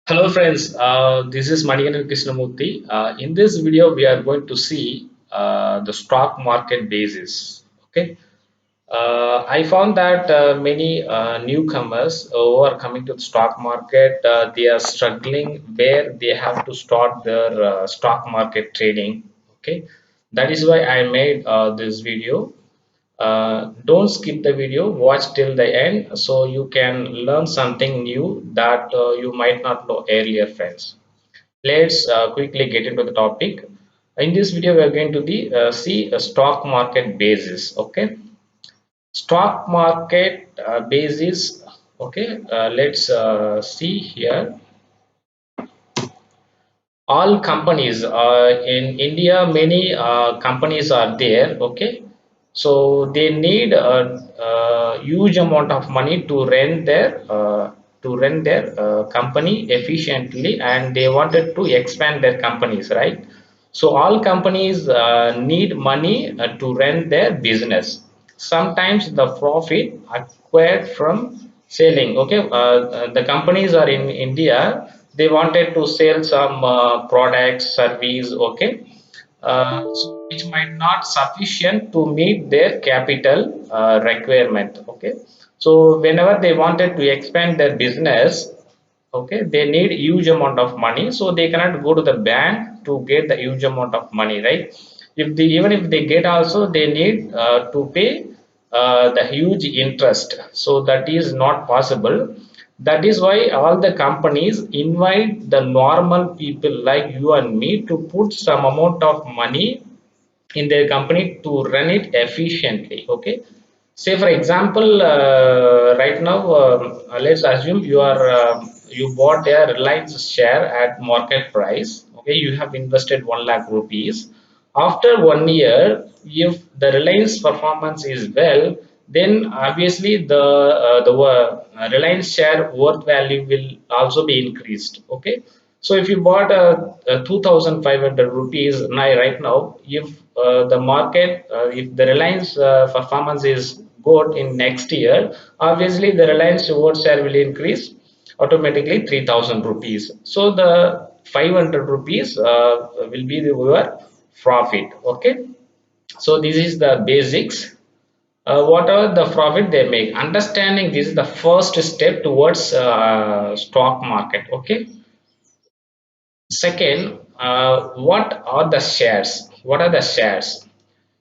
Hello friends, this is Maniganan Krishnamurthy. In this video, we are going to see the stock market basis. Okay, I found that many newcomers who are coming to the stock market, they are struggling where they have to start their stock market trading. Okay, that is why I made this video. Don't skip the video, watch till the end so you can learn something new that you might not know earlier, friends. Let's quickly get into the topic. In this video, we are going to see a stock market basis. Okay, stock market basis. Okay, let's see here. All companies in India, many companies are there. Okay, so they need a huge amount of money to run their company efficiently, and they wanted to expand their companies, right? So all companies need money to run their business. Sometimes the profit acquired from selling. Okay, the companies are in India, they wanted to sell some products, service. Okay, so which might not sufficient to meet their capital requirement. Okay, so whenever they wanted to expand their business, okay, they need huge amount of money, so they cannot go to the bank to get the huge amount of money, right? If they, even if they get also, they need to pay the huge interest, so that is not possible. That is why all the companies invite the normal people like you and me to put some amount of money in their company to run it efficiently. Okay, say for example, right now, let's assume you bought a Reliance share at market price. Okay, you have invested 1 lakh rupees. After 1 year, if the Reliance performance is well, then obviously the Reliance share worth value will also be increased. Okay, so if you bought a 2,500 rupees right now, if the market, if the Reliance performance is good in next year, obviously the Reliance worth share will increase automatically 3,000 rupees. So the 500 rupees will be your profit. Okay, so this is the basics. Whatever the profit they make, understanding this is the first step towards stock market. Okay, second, what are the shares? What are the shares?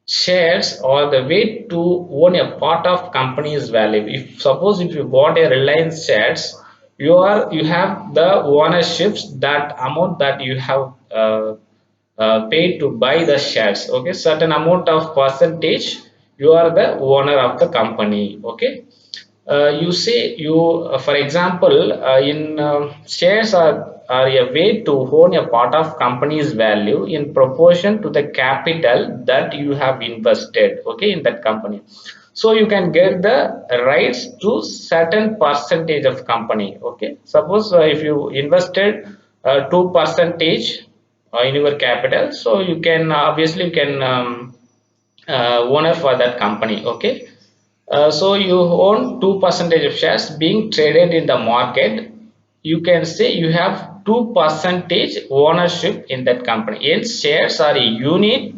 Shares are the way to own a part of company's value. If suppose if you bought a Reliance shares, you have the ownerships, that amount that you have paid to buy the shares. Okay, certain amount of percentage, you are the owner of the company. Okay, you say you for example, in shares are a way to own a part of company's value in proportion to the capital that you have invested, okay, in that company. So you can get the rights to certain percentage of company. Okay, suppose if you invested 2 percentage in your capital, so you can obviously you can owner for that company. Okay, so you own 2 percentage of shares being traded in the market. You can say you have 2 percentage ownership in that company. Hence, shares are a unit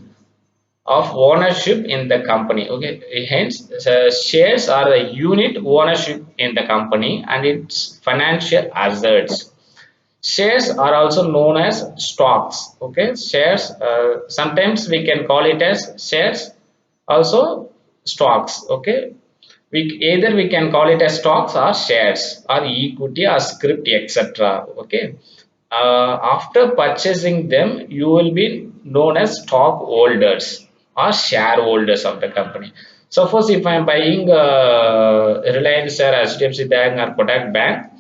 of ownership in the company. Okay, hence shares are a unit ownership in the company and its financial assets. Shares are also known as stocks. Okay, shares, sometimes we can call it as shares, also stocks. Okay, we can call it as stocks or shares or equity or script, etc. Okay, after purchasing them, you will be known as stockholders or shareholders of the company. Suppose if I am buying Reliance share, HDFC Bank or Kotak Bank,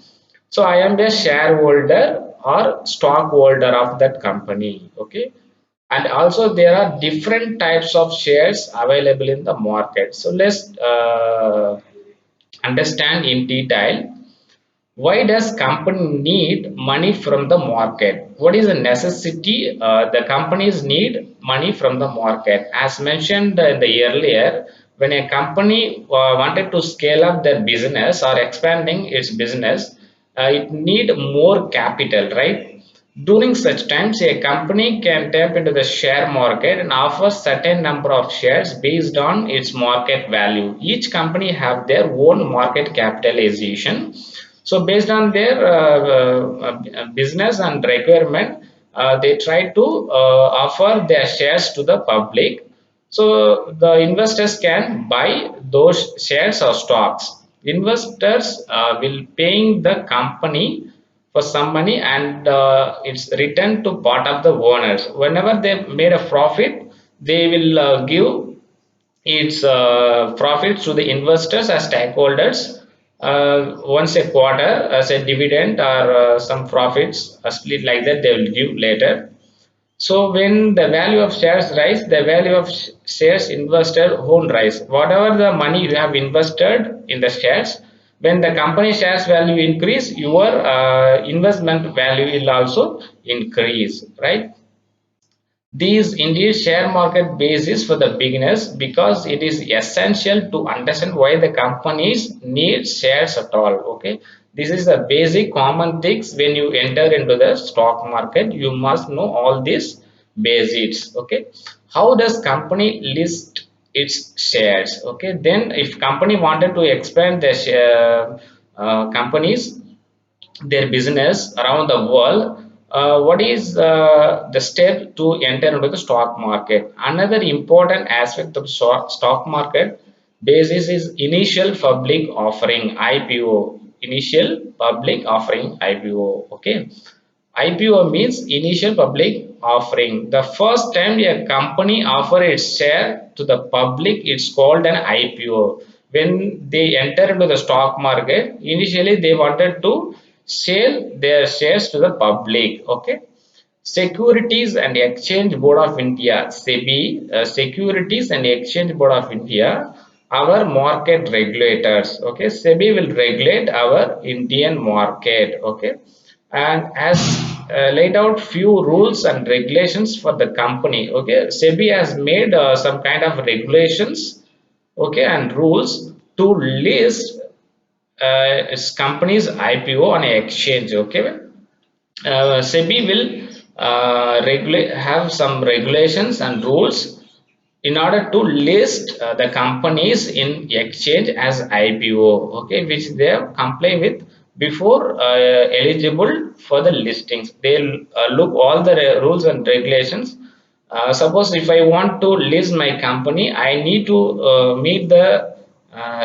so I am a shareholder or stockholder of that company. Okay, and also there are different types of shares available in the market. So let's understand in detail, why does company need money from the market? What is the necessity the companies need money from the market? As mentioned in the earlier, when a company wanted to scale up their business or expanding its business, it need more capital, right? During such times, a company can tap into the share market and offer certain number of shares based on its market value. Each company have their own market capitalization. So based on their business and requirement, they try to offer their shares to the public. So the investors can buy those shares or stocks. Investors will paying the company for some money, and it's returned to part of the owners. Whenever they made a profit, they will give its profits to the investors as stakeholders once a quarter as a dividend, or some profits, a split like that they will give later. So when the value of shares rise, the value of shares investor won't rise. Whatever the money you have invested in the shares, when the company shares value increase, your investment value will also increase, right? These indeed share market basis for the beginners because it is essential to understand why the companies need shares at all. Okay, this is the basic common things when you enter into the stock market. You must know all these basics. Okay, how does company list its shares? Okay, then if company wanted to expand their share, companies their business around the world, what is the step to enter into the stock market? Another important aspect of stock market basis is initial public offering, IPO. Initial public offering, IPO. Okay, IPO means initial public offering. The first time a company offer its share to the public, it's called an IPO. When they enter into the stock market, initially they wanted to sell their shares to the public. Okay. Securities and Exchange Board of India, SEBI, Securities and Exchange Board of India, our market regulators. Okay, SEBI will regulate our Indian market. Okay, and has laid out few rules and regulations for the company. Okay, SEBI has made some kind of regulations. Okay, and rules to list its company's IPO on an exchange. Okay, SEBI will regulate have some regulations and rules in order to list the companies in exchange as IPO, okay, which they have comply with before eligible for the listings. They'll look all the rules and regulations. Suppose if I want to list my company, I need to meet the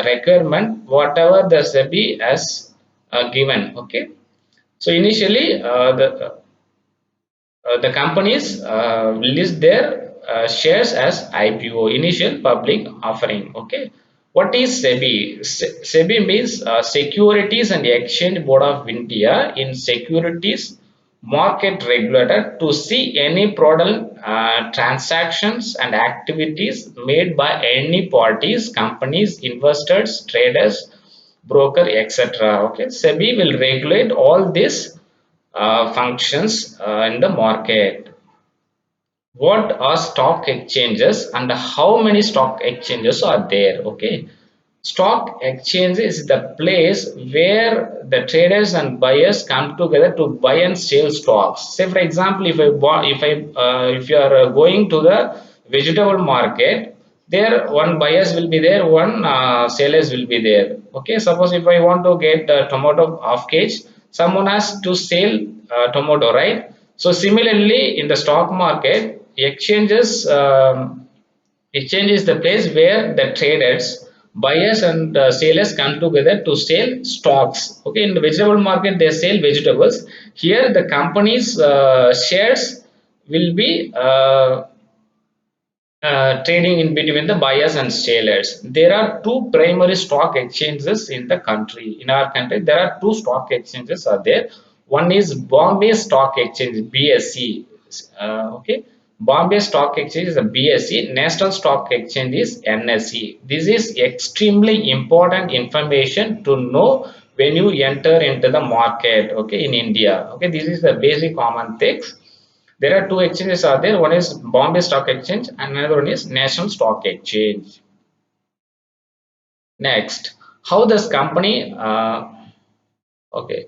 requirement whatever the SEBI has given. Okay, so initially the companies list their shares as IPO, initial public offering. Okay, what is SEBI? SEBI means Securities and Exchange Board of India in securities market regulator to see any fraudulent transactions and activities made by any parties, companies, investors, traders, broker, etc. Okay, SEBI will regulate all these functions in the market. What are stock exchanges and how many stock exchanges are there? Okay, stock exchange is the place where the traders and buyers come together to buy and sell stocks. Say for example, if you are going to the vegetable market, there one buyers will be there, one sellers will be there. Okay, suppose if I want to get tomato half kg, someone has to sell tomato, right? So similarly, in the stock market, exchange is the place where the traders, buyers and sellers come together to sell stocks. Okay, in the vegetable market they sell vegetables. Here the company's shares will be trading in between the buyers and sellers. There are two primary stock exchanges in the country. In our country, there are two stock exchanges are there. One is Bombay Stock Exchange (BSE). Okay, Bombay Stock Exchange is a BSE. National Stock Exchange is NSE. This is extremely important information to know when you enter into the market. Okay, in India. Okay, this is the basic common things. There are two exchanges are there. One is Bombay Stock Exchange and another one is National Stock Exchange. Next, how does company? Okay,